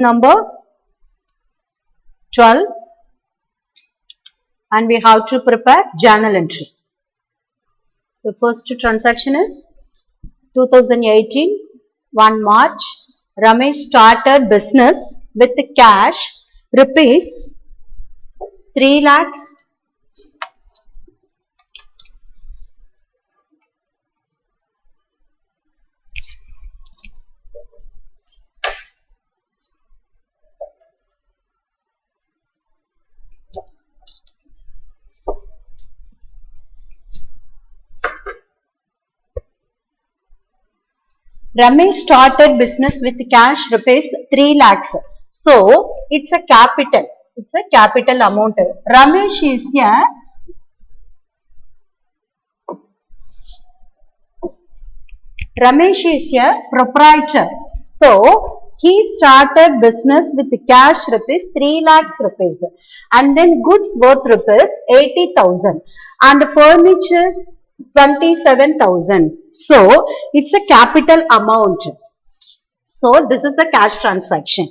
number 12 and we have to prepare journal entry. The first transaction is 2018 1 March. Ramesh started business with cash rupees 3 lakhs. Ramesh started business with cash rupees 3 lakhs. So, it's a capital. It's a capital amount. Ramesh is a proprietor. So, he started business with cash rupees 3 lakhs rupees and then goods worth rupees 80,000 and furniture 27,000. So, it's a capital amount. So, this is a cash transaction.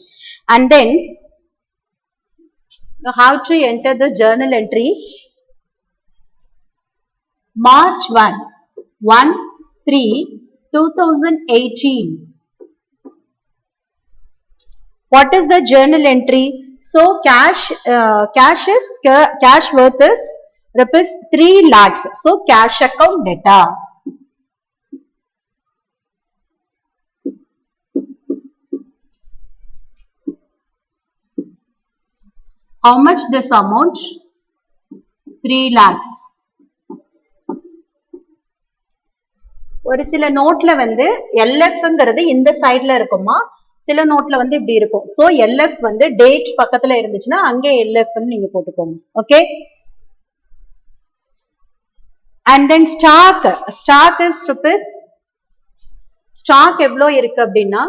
And then, you have to enter the journal entry. March 1/3/2018. What is the journal entry? So, cash worth is rupees 3 lakhs. So, cash account data. How much this amount? 3 lakhs. ஒரு சில நோட்ல வந்து LFங்கிறது இந்த சைடுல இருக்குமா, சில நோட்ல வந்து இப்படி இருக்கும். சோ LF வந்து டேட் பக்கத்துல இருந்துச்சுன்னா அங்கே LFன்னு நீங்க போட்டுக்கோங்க. Okay. And then stock is rupees. Stock எவ்வளோ இருக்கு அப்படின்னா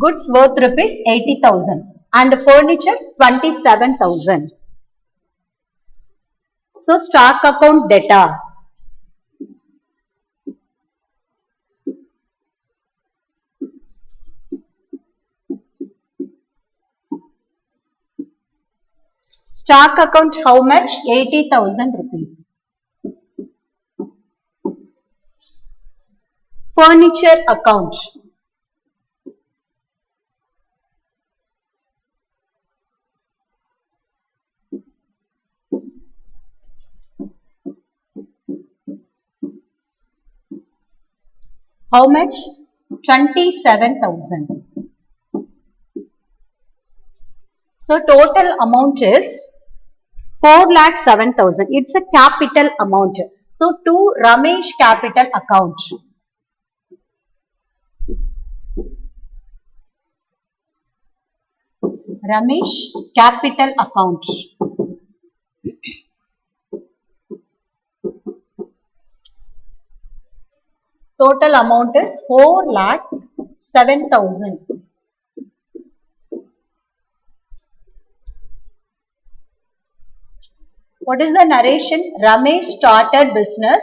goods worth rupees 80,000 and furniture 27,000. So stock account data. Stock account how much? 80,000 rupees. Furniture account. How much? 27,000. So total amount is 4,07,000. It's a capital amount. So to Ramesh capital account. Ramesh capital account. Total amount is 4,07,000. What is the narration? Ramesh started business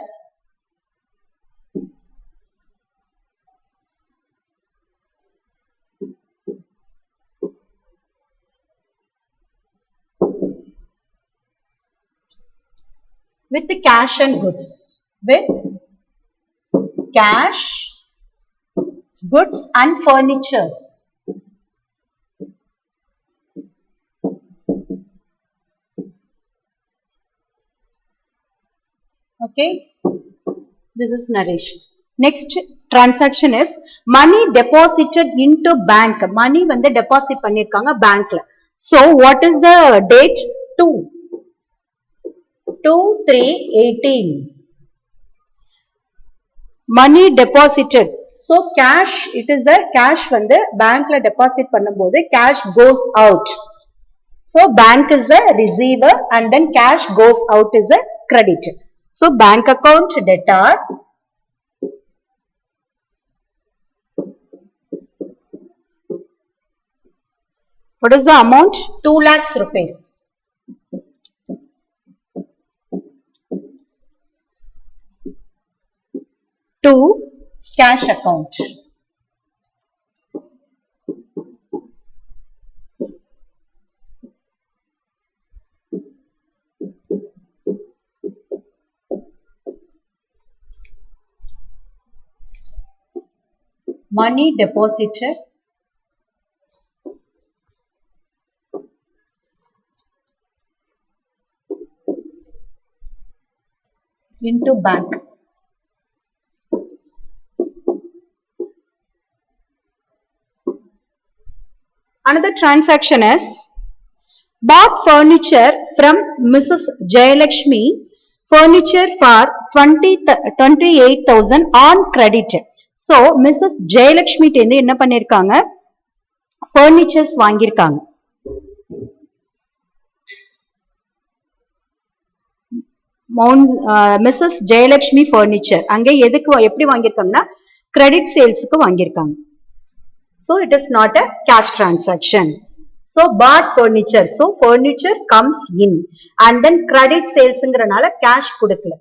with cash and goods. With cash, goods and furnitures. Okay, this is narration. Next transaction is money deposited into bank. Money வந்து deposit பண்ணிருக்காங்க bankல. So what is the date? 2/3/18. Money deposited. So cash, it is the cash வந்து bankல deposit பண்ணும்போது cash goes out. So bank is the receiver and then cash goes out is a credit. So bank account debtor. What is the amount? 2 lakhs rupees. To cash account. money deposited into bank. Another transaction is bought furniture from Mrs. Jayalakshmi furniture for 28,000 on credit. So Mrs. Jayalakshmi டேந்து என்ன பண்ணிருக்காங்க furnitures வாங்கியிருக்காங்க. Mrs. Jayalakshmi furniture அங்க எதுக்கு எப்படி வாங்கியிருக்காங்கன்னா credit salesக்கு வாங்கியிருக்காங்க. So it is not a cash transaction. So bought furniture. So furniture comes in and then credit sales ங்கறனால cash கொடுக்கல.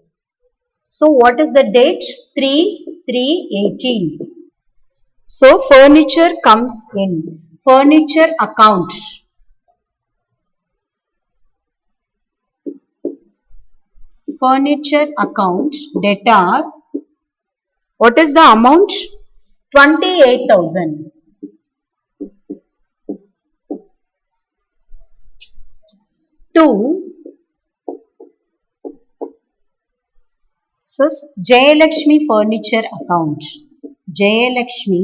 So what is the date? 3/3/18. So furniture comes in. Furniture account. Furniture account debtor. What is the amount? 28,000. To so Jayalakshmi furniture account. Jayalakshmi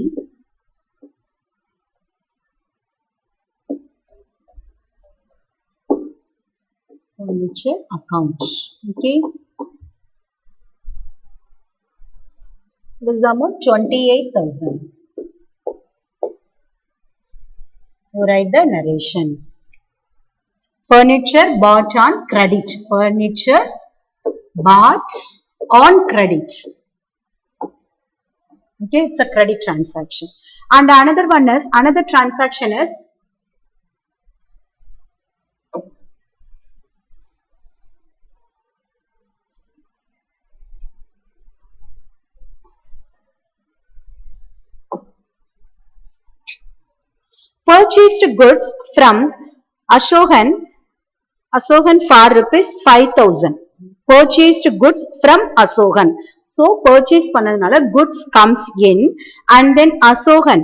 furniture account. Okay. This is the amount 28,000. You write the narration. Furniture bought on credit. Furniture bought on credit. Okay, it's a credit transaction. And another transaction is purchased goods from Ashokan for rupees 5,000. Purchased goods from Ashokan. So purchase பண்ணதுனால goods comes in and then Ashokan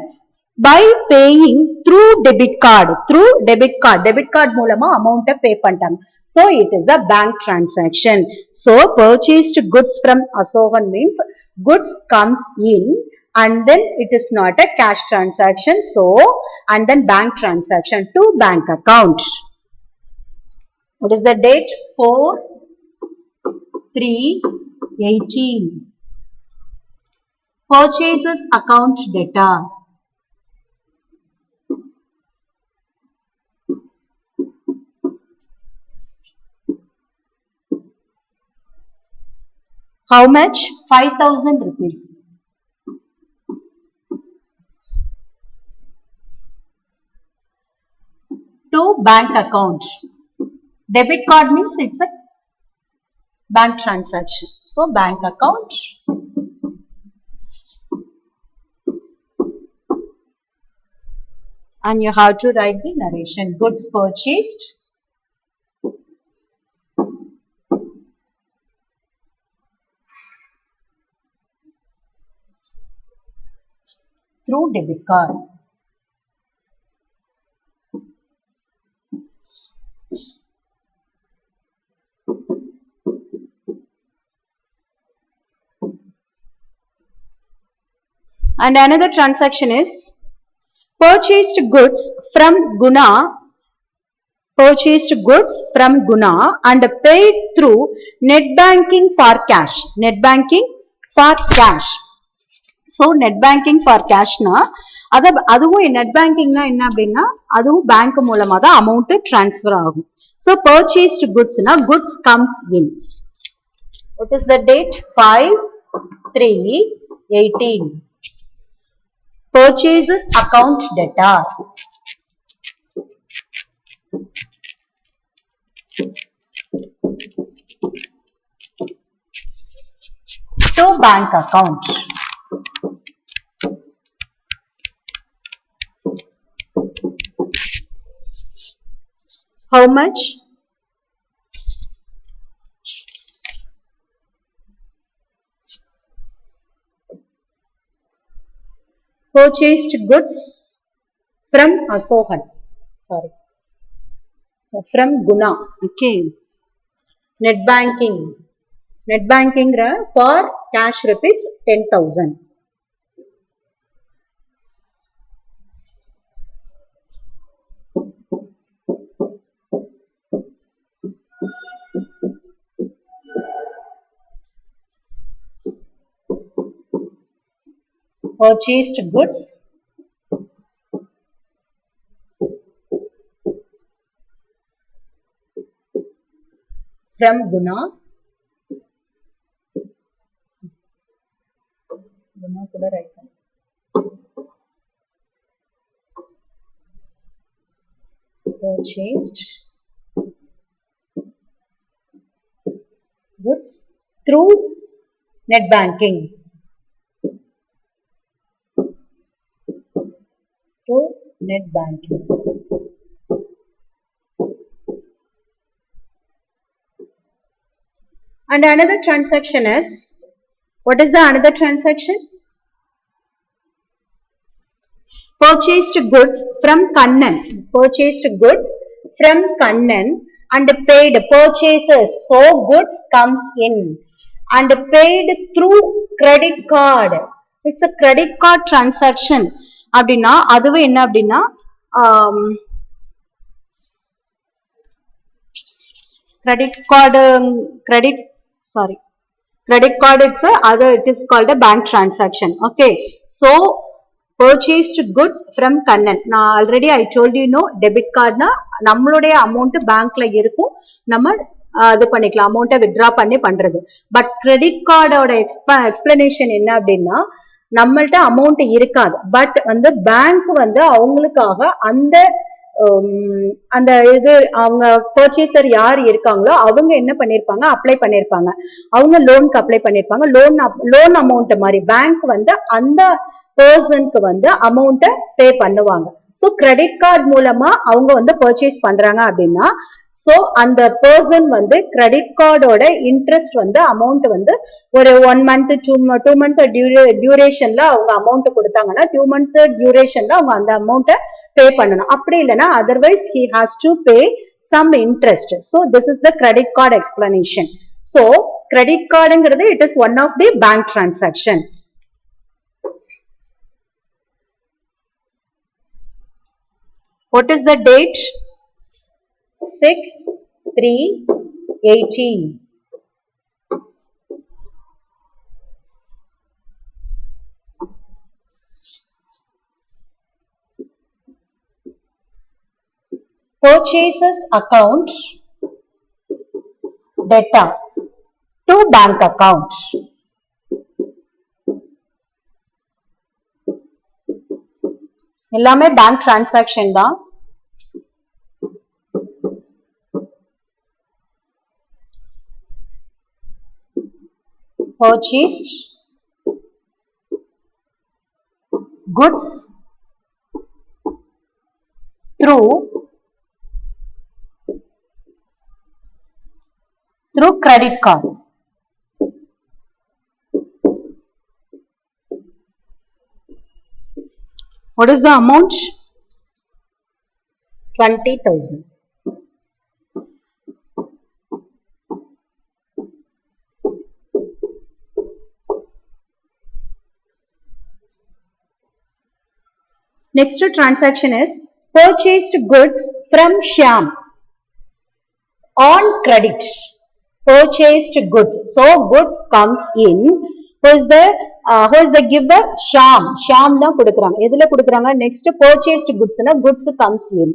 by paying through debit card. Debit card மூலமா amount pay பண்ணிட்டாங்க. So it is a bank transaction. So purchased goods from Ashokan means goods comes in and then it is not a cash transaction. So and then bank transaction to bank account. What is the date? 4/3/18. Purchases account debtor. How much? 5,000 rupees. To bank account. Debit card means it's a bank transaction. So bank account. And you have to write the narration. Goods purchased through debit card. And another transaction is purchased goods from Guna and paid through net banking for cash. Net banking for cash. So net banking for cash na அதுவும் net banking na என்ன அப்படின்னா அதுவும் bank மூலமா தான் amount transfer ஆகும். So purchased goods na goods comes in. What is the date? 5/3/18. Purchases account debtor. To bank account. How much? Purchased goods from Asohan. Sorry. So from Guna. Okay. Net banking. Net banking for cash rupees 10,000. Purchased goods from Guna. Guna kuda right. Purchased goods through net banking. Through net banking. And another transaction is, what is the another transaction? Purchased goods from Kannan. Purchased goods from Kannan and paid purchases. So goods comes in and paid through credit card. It's a credit card transaction. அப்படின்னா அதுவே என்ன அப்படின்னா credit card it's a other, it is called a bank transaction. Okay, so purchased goods from Kannan. Now already I told you know, debit card na நம்மளுடைய amount bank la இருக்கும், நம்ம அது பண்ணிக்கலாம், amount withdraw பண்ணி பண்றது. But credit card ஓட explanation என்ன அப்படின்னா, நம்மள்ட்ட amount இருக்காது, பட் வந்து பேங்க் வந்து அவங்களுக்காக அந்த அந்த இது அவங்க பர்ச்சேசர் யார் இருக்காங்களோ அவங்க என்ன பண்ணிருப்பாங்க, அப்ளை பண்ணிருப்பாங்க, அவங்க லோனுக்கு அப்ளை பண்ணிருப்பாங்க, லோன் அமௌண்ட் மாதிரி பேங்க் வந்து அந்த பர்சனுக்கு வந்து அமௌண்ட்டை பே பண்ணுவாங்க. ஸோ கிரெடிட் கார்டு மூலமா அவங்க வந்து பர்ச்சேஸ் பண்றாங்க அப்படின்னா, ஸோ அந்த பர்சன் வந்து கிரெடிட் கார்டோட இன்ட்ரெஸ்ட் வந்து அமௌண்ட் வந்து ஒரு 1 month 2 month டியூரேஷன்ல அவங்க அமௌண்ட் கொடுத்தாங்கன்னா 2 month டியூரேஷன்ல அவங்க அந்த அமௌண்ட்டை பே பண்ணணும். அப்படி இல்லைன்னா otherwise he has to pay some interest. So this is the credit card explanation. So credit cardங்கிறது it is one of the bank transaction. What is the date? 6/3/18. Purchases account data to bank account. எல்லாமே bank transaction தான். Purchased goods through credit card. What is the amount? 20,000. Next transaction is purchased goods from Shyam on credit. Purchased goods. So goods comes in. Who is the giver? Shyam. Shyam தான் கொடுக்குறாங்க. எதுல கொடுக்குறாங்க? Next purchased goods na goods comes in.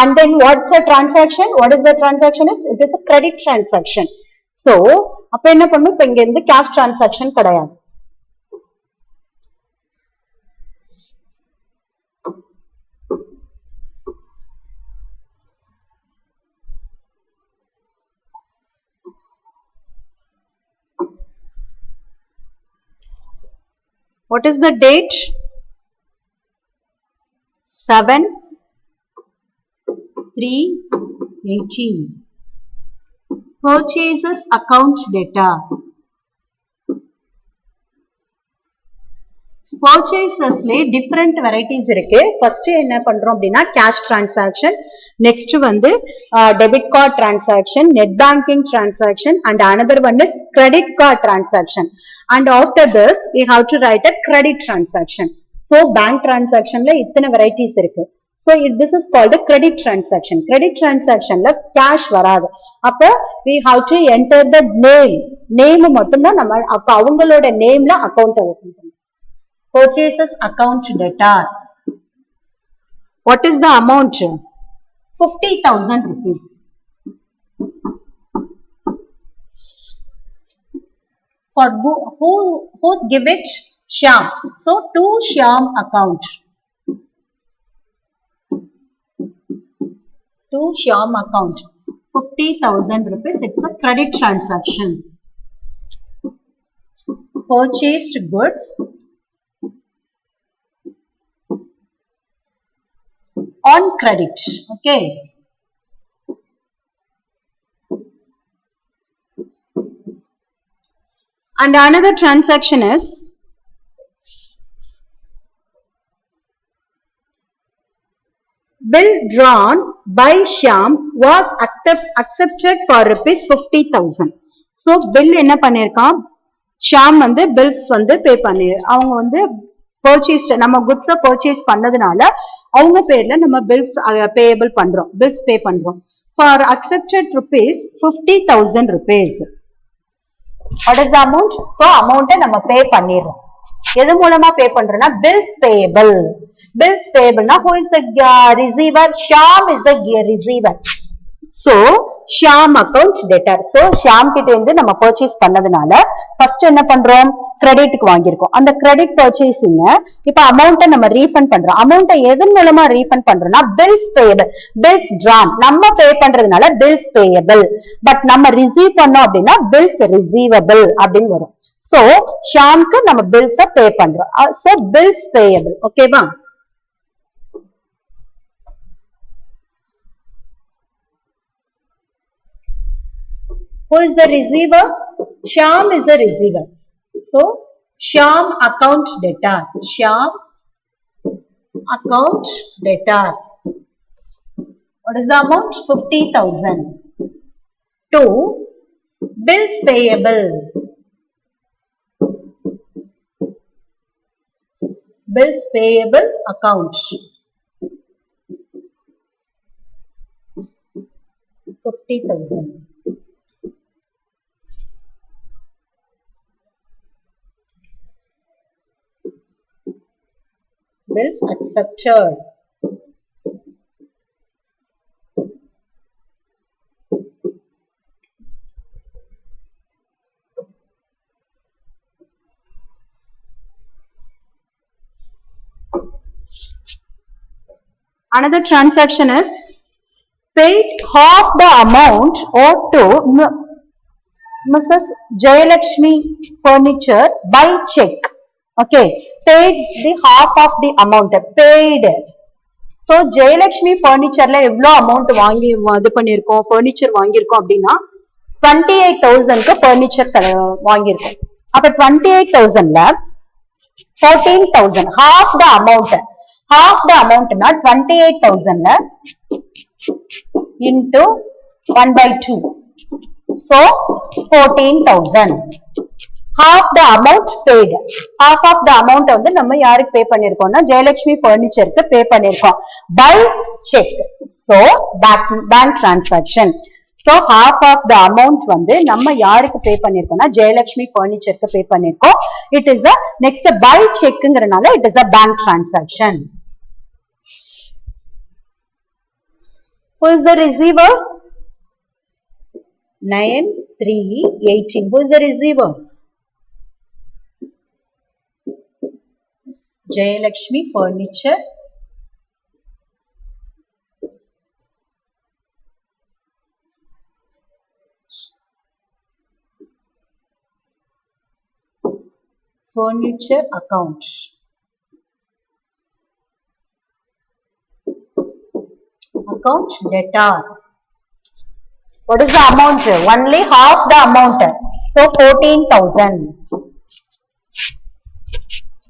And then what's the transaction? What is the transaction? It is a credit transaction. So அப்ப என்ன பண்ணும்? இப்ப இங்க இருந்து cash transaction கிடையாது. What is the date? 7/3/18. Purchases account data. purchasesல different varieties இருக்கு. first என்ன பண்றோம் அப்படின்னா cash transaction, next வந்து debit card transaction, net banking transaction, and another one is credit card transaction, and after this we have to write a credit transaction. so bank transactionல இத்தனை varieties இருக்கு. so this is called a credit transaction. credit transactionல cash வராது. அப்ப we have to enter the name மட்டும்தான் நம்ம அப்ப அவங்களோட நேம்ல account open பண்ணணும். purchases account debtor. what is the amount? 50,000 rupees. for who's give it? Shyam. so to Shyam account. to Shyam account 50,000 rupees. it's a credit transaction. purchased goods on credit. okay, and another transaction is bill drawn by Shyam was accepted for rupees 50,000. so bill என்ன பண்ணிருக்கான்? ஷியாம் வந்து bills வந்து பே பண்ணி அவங்க வந்து purchase நம்ம குட்ஸ purchase பண்ணதுனால அவங்க பேர்ல நம்ம பில்ஸ் பேயபிள் பண்றோம், பில்ஸ் பே பண்றோம். for accepted rupees 50,000 rupees. what is the amount? so amount நம்ம பே பண்ணிரோம். எது மூலமா பே பண்றோம்னா bills payable. bills payable na who is the receiver? Shyam is the receiver. so Shyam account debtor. so Shyam கிட்ட இருந்து நம்ம purchase பண்ணதுனால first என்ன பண்றோம்? கிரெடிட்க்கு வாங்கியிருக்கோம். அந்த கிரெடிட் பர்ச்சேசிங் இப்ப அமௌண்ட்டை நம்ம ரீஃபண்ட் பண்றோம். அமௌண்ட்டை எதன் மூலமா ரீஃபண்ட் பண்றோம்னா பில்ஸ் பேயபிள். பில்ஸ் டிரான் நம்ம பே பண்றதுனால பில்ஸ் பேயபிள். பட் நம்ம ரிசீவ் பண்ணோம் அப்படின்னா பில்ஸ் ரிசீவபிள் அப்படின்னு வரும். சோ ஷாம்க்கு நம்ம பில்ஸ பே பண்றோம். So bills payable. ஓகேவா? Who is the receiver? Shyam is the receiver. So, Shyam account debtor. Shyam account debtor. What is the amount? 50,000. 2. Bills payable. Bills payable account. 50,000. Bills accepted. Another transaction is paid half the amount owed to Mrs. Jayalakshmi Furniture by check. Okay, paid the half of the amount. Paid. So Jayalakshmi Furniture la evlo amount வாங்கி இது பண்ணிருக்கோம், furniture வாங்கிருக்கோம் அப்படின்னா 28,000 க்கு furniture வாங்கிருக்கோம். அப்ப 28,000 ல 14,000 half the amount. half the amount na 28,000 ல into 1/2. so 14,000. half the amount paid. half of the amount வந்து நம்ம யாருக்கு பே பண்ணிருக்கோம்னா ஜெயலட்சுமி பர்னிச்சருக்கு பே பண்ணிருக்கோம் by check. so bank transaction. so half of the amount வந்து நம்ம யாருக்கு பே பண்ணிருக்கோம்னா ஜெயலட்சுமி பர்னிச்சருக்கு பே பண்ணிருக்கோம். it is a next by checkங்கறனால it is a bank transaction. who is the receiver? 9/3/18. who is the receiver? Jayalakshmi Furniture. Furniture account. Account debtor. What is the amount? Only half the amount. So 14,000.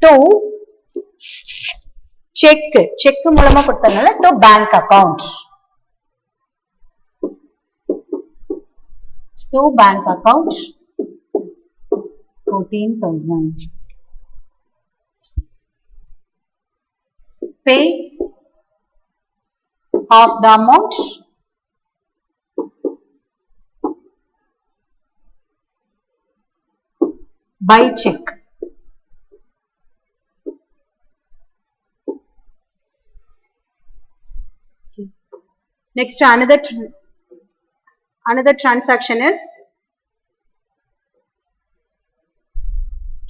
2. check மூலமா கொடுத்தனால to bank account. To bank account 14,000. Pay half the amount. By check. Next, another transaction is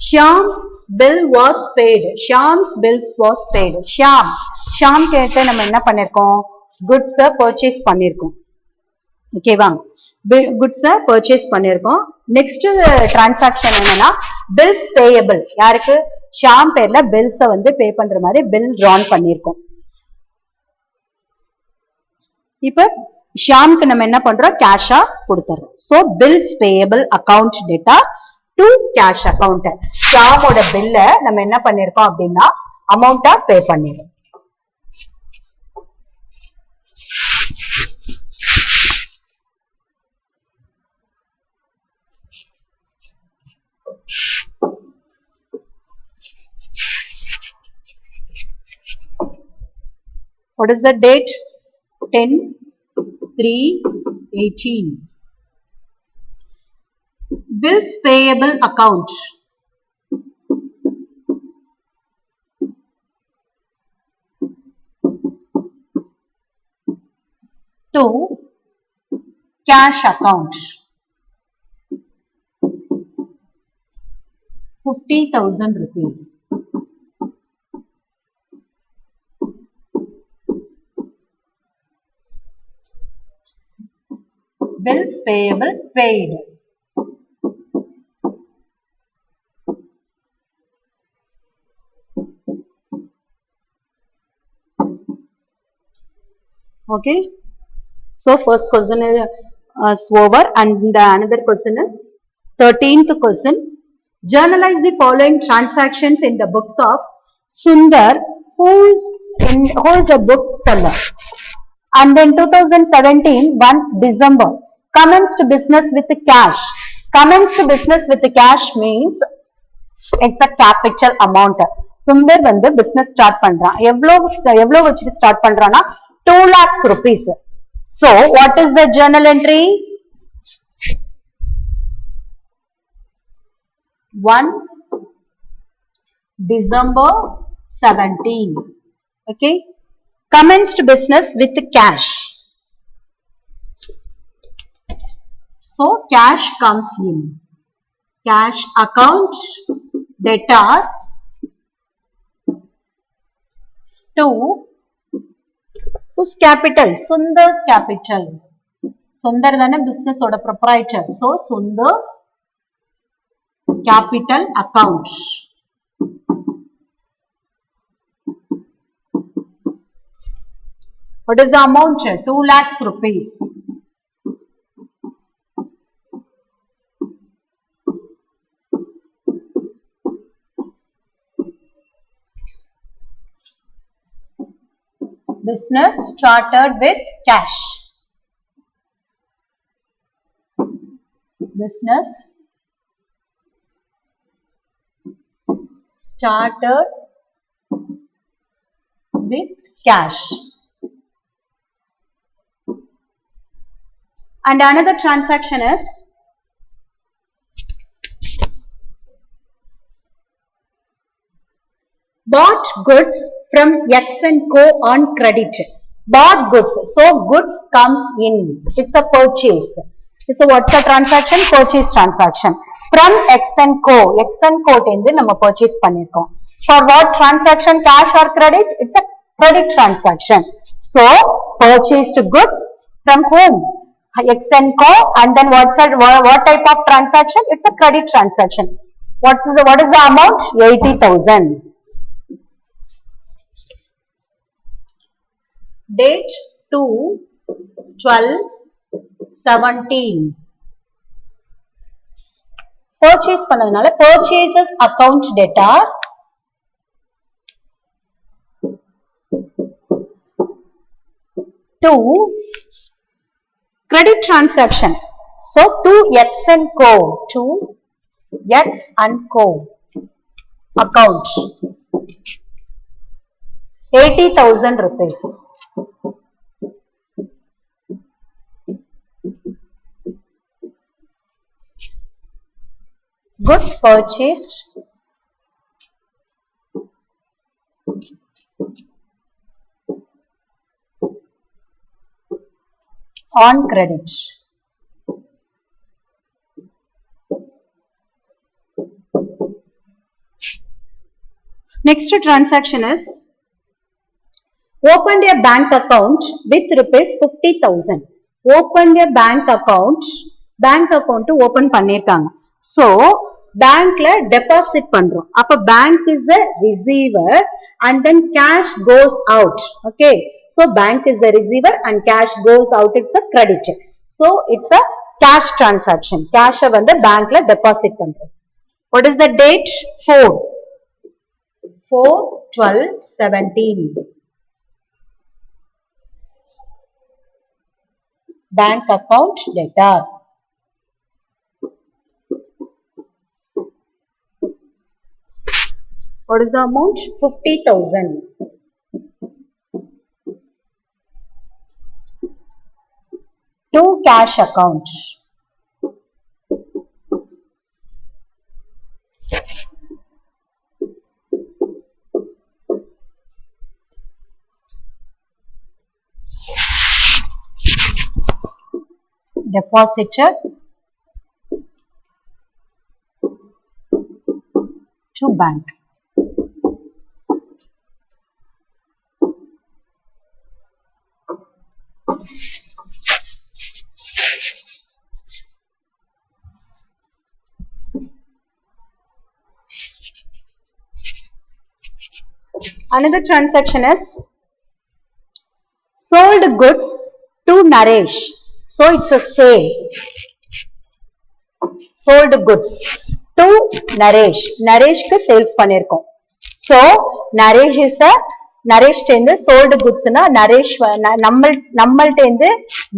Shyam's bill was paid. Shyam's bills was paid. Shyam கேட்டு நம்ம என்ன பண்ணிருக்கோம்? Goods purchase பண்ணிருக்கோம். ஓகேவா? Goods purchase பண்ணிருக்கோம். Next transaction என்னன்னா bills payable. யாருக்கு? Shyam பேர்ல bills வந்து pay பண்ற மாதிரி bill drawn பண்ணிருக்கோம். இப்ப ஷியாம்க்கு நம்ம என்ன பண்றோம்? கேஷா கொடுத்துறோம். So bills payable account data to cash account. ஷியாமோட பில்ல நம்ம என்ன பண்ணிருக்கோம் அப்படின்னா அமௌண்டா பே பண்ணிடுறோம். What is the date? 10/3/18. Bills payable account. To cash account. 50,000 rupees. Bills payable paid. Okay. So first question is over, and the another question is 13th question. Journalize the following transactions in the books of Sundar, who is a bookseller. And then 2017, 1 December, commenced business with cash. Commenced business with cash means it's a capital amount. Sundar வந்து business start பண்றான். எவ்வளவு வச்சு start பண்றானா 2 lakhs rupees. So what is the journal entry? 1 December 17. Okay. Commenced business with cash. So cash comes in. Cash account debtor to whose capital? Sundar's capital. Sundar dana business oda proprietor. So Sundar's capital account. What is the amount? 2 lakhs rupees. Business started with cash. Business started with cash. And another transaction is bought goods from X and Co on credit. Bought goods. So goods comes in. It's a purchase. So what's the transaction? Purchase transaction. From X and Co. X and Co tende nama purchase பண்ணிருக்கோம். For what transaction? Cash or credit? It's a credit transaction. So purchased goods from whom? X and Co. And then what type of transaction? It's a credit transaction. What is the amount? 80,000. Date 2/12/17. Purchase பண்ணதுனால purchases account data to credit transaction. So to X and Co. To X and Co. account 80,000 rupees. Goods purchased on credit. Next transaction is opened a bank account with rupees 50,000. Opened a bank account open பண்ணிருக்காங்க. So bankல deposit பண்றோம். அப்ப bank is a receiver and then cash goes out. Okay. So bank is the receiver and cash goes out. It's a credit. So it's a cash transaction. Cash வந்து bankல deposit பண்றோம். What is the date? 4/12/17. Bank account debtor. What is the amount? 50,000. To cash account. Deposited to bank. Another transaction is sold goods to Naresh. So it's a sale. Sold goods to Naresh. Naresh ku sales பண்ணிருக்கோம். So Naresh is a Naresh டேந்து sold goods na Naresh நம்மள்ட்ட இருந்து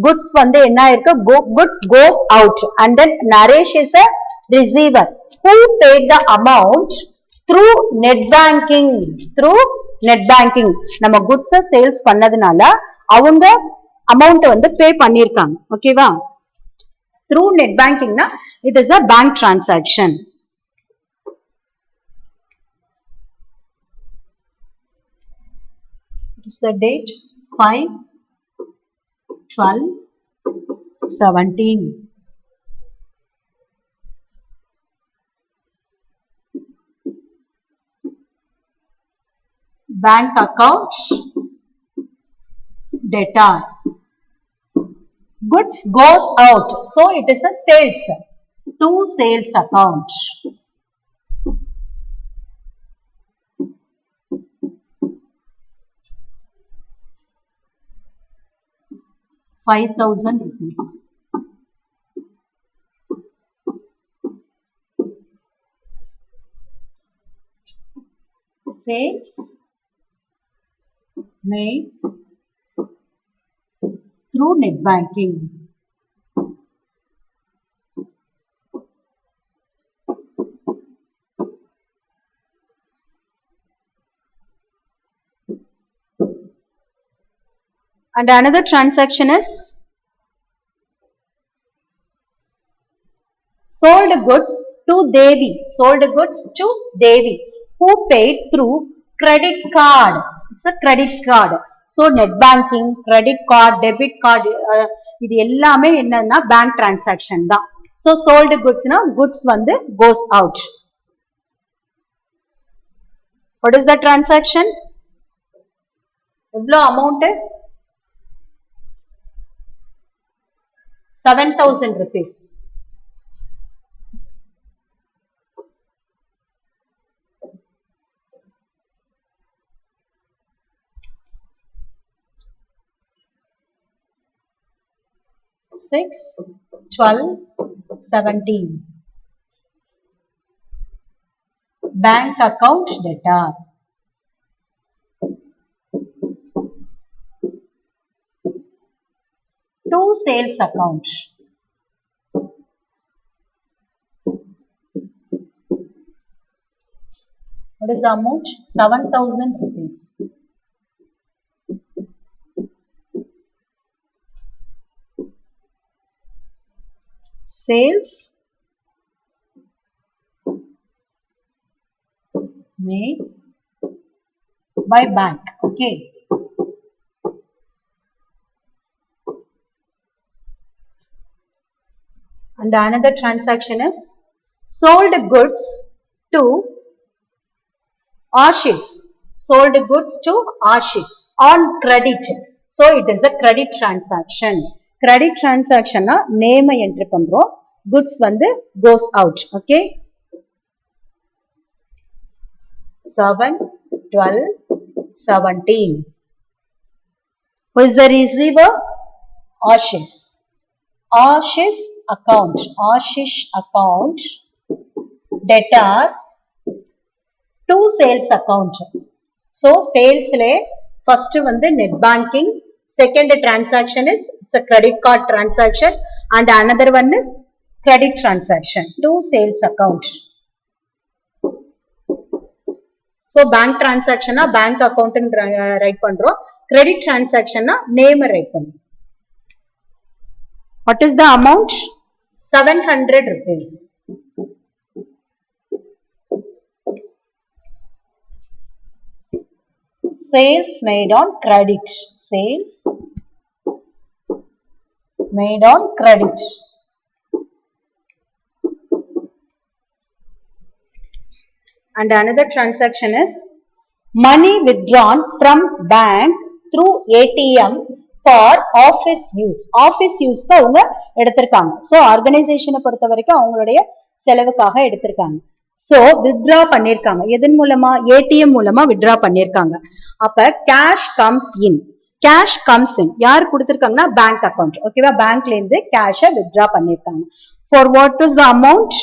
goods வந்து என்ன இருக்கு goods goes out and then Naresh is a receiver who paid the amount through net banking. Through net banking நம்ம goods sales பண்ணதுனால அவங்க amount வந்து pay பண்ணிருக்காங்க. ஓகேவா? Through net banking na it is a bank transaction. What is the date? 5/12/17. Bank account debtor. Goods goes out. So it is a sales. To sales account. ₹5,000. Sales made through net banking. And another transaction is sold goods to Devi. Sold goods to Devi who paid through credit card. It's a credit card. So net banking, credit card, debit card இது எல்லாமே என்னன்னா bank transaction தான். So sold goods na goods வந்து goes out. What is the transaction? எவ்வளோ amount? 7,000 rupees. Six, 12/17. Bank account debtor. to sales account. What is the amount? 7,000 rupees. Sales made by bank. Okay. And another transaction is sold goods to Ashish. Sold goods to Ashish on credit. So it is a credit transaction. Credit transaction na name enter பண்றோம். Goods வந்து goes out. Okay. 7, 12, 17. Who is the receiver? Ashish. Ashish account. Ashish account. Debtor to sales account. So sales le first வந்து net banking. Second transaction is it's a credit card transaction and another one is credit transaction to sales account. So bank transaction na bank account write பண்றோம். Credit transaction na name write பண்றோம். What is the amount? 700 rupees. Sales made on credit. Sales made on credit. And another transaction is money withdrawn from bank through ATM for office use. Office use க்கு அவங்க எடுத்திருக்காங்க. So ஆர்கனைசேஷனை பொறுத்த வரைக்கும் அவங்களுடைய செலவுக்காக எடுத்திருக்காங்க. So withdraw பண்ணிருக்காங்க. எதன் மூலமா? ATM மூலமா withdraw பண்ணிருக்காங்க. அப்ப cash comes in. Cash comes in. யார் கொடுத்திருக்காங்கன்னா bank account. ஓகேவா? பேங்க்ல இருந்து cash withdraw பண்ணிருக்காங்க. For what is the amount?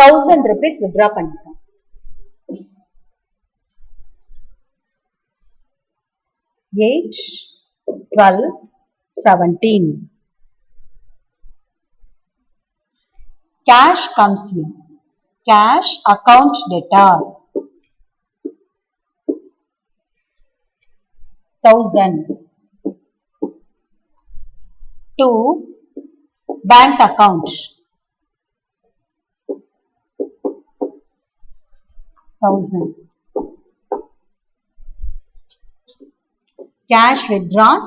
1000 rupees withdraw பண்ணிருக்காங்க. 8, 12, 17. Cash comes in. Cash account debtor. 1000 to bank account. 1000. Cash withdrawn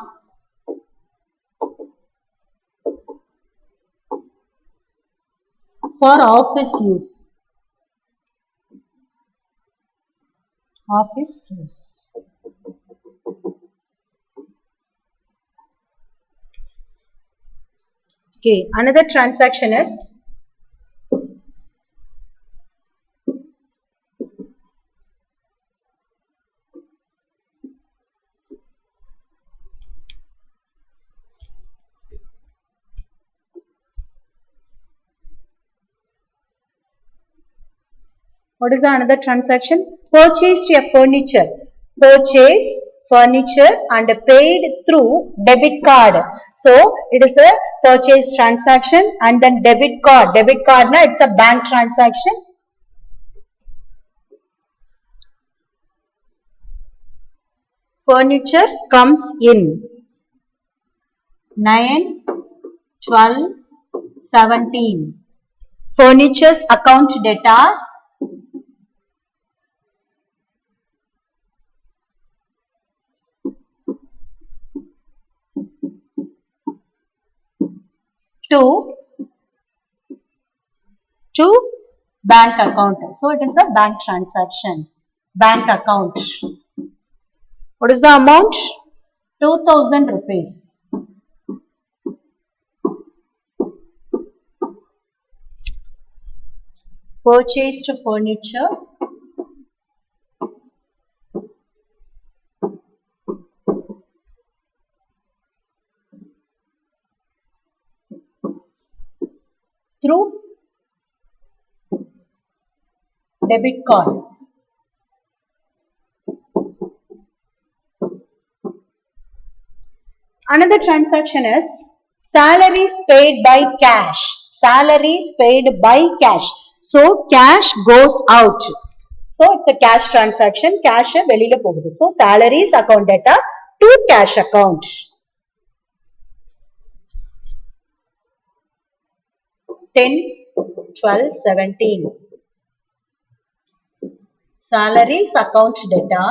for office use. Office use. Okay, another transaction is what is the another transaction? Purchased a furniture. Purchase furniture and paid through debit card. So it is a purchase transaction and then debit card. Debit card na it's a bank transaction. Furniture comes in. 9, 12, 17. Furniture's account debtor. To bank account. So it is a bank transaction. Bank account. What is the amount? 2000 rupees. Purchased furniture. Through debit card. Another transaction is Salaries paid by cash. Salaries paid by cash. So cash goes out. So it's a cash transaction. Cash வெளியில போகுது. So salaries account data to cash account. 10, 12, 17. Salaries account data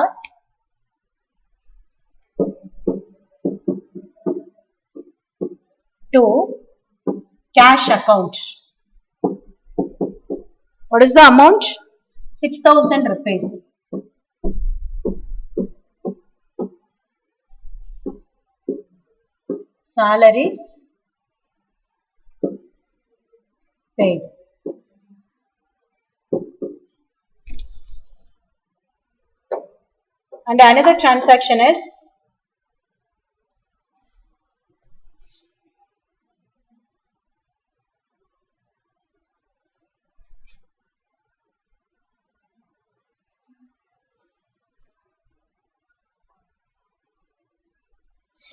to cash account. What is the amount? 6,000 rupees. Salaries paid. And another transaction is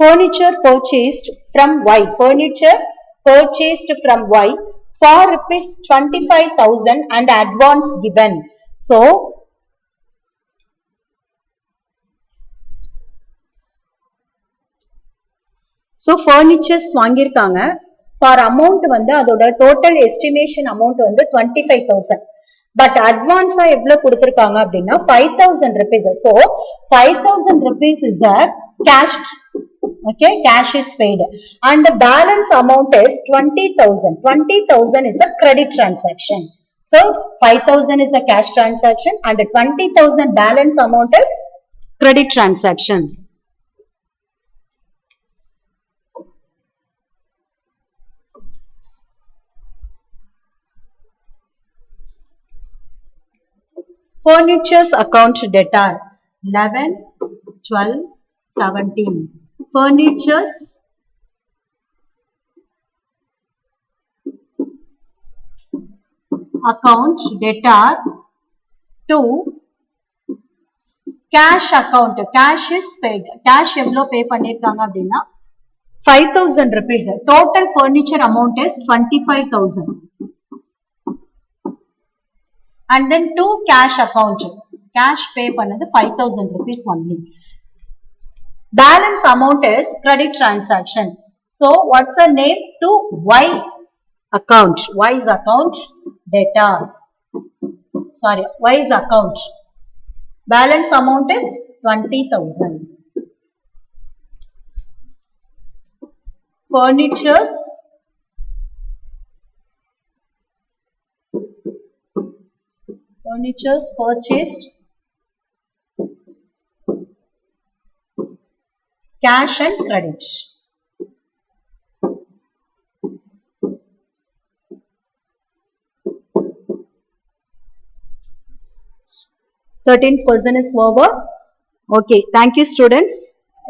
furniture purchased from Y. Furniture purchased from Y for rupees 25,000 and advance given. So furnitures வாங்கிருக்காங்க for amount வந்து அதோட total estimation amount வந்து 25,000. But advance எவ்வளவு கொடுத்திருக்காங்க அப்படின்னா 5,000 rupees. So 5,000 rupees is a cash. Okay, cash is paid and the balance amount is 20,000. 20,000 is a credit transaction. So 5,000 is a cash transaction and 20,000 balance amount is credit transaction. Furnitures account data 11, 12, 17. Furnitures account data to cash account. Cash is paid. Cash எவ்வளவு pay பண்ணிருக்காங்க அப்படின்னா 5,000 rupees. Total furniture amount is 25,000. And then to cash account. Cash pay பண்ணது 5,000 rupees only. Balance amount is credit transaction. So what's the name? To Y account. Y's account data. Sorry, Y's account. Balance amount is 20,000. Furnitures purchased cash and credit. %% is over. Okay, thank you students.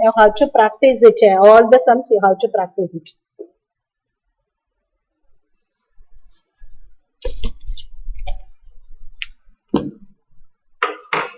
You have to practice it. All the sums you have to practice it.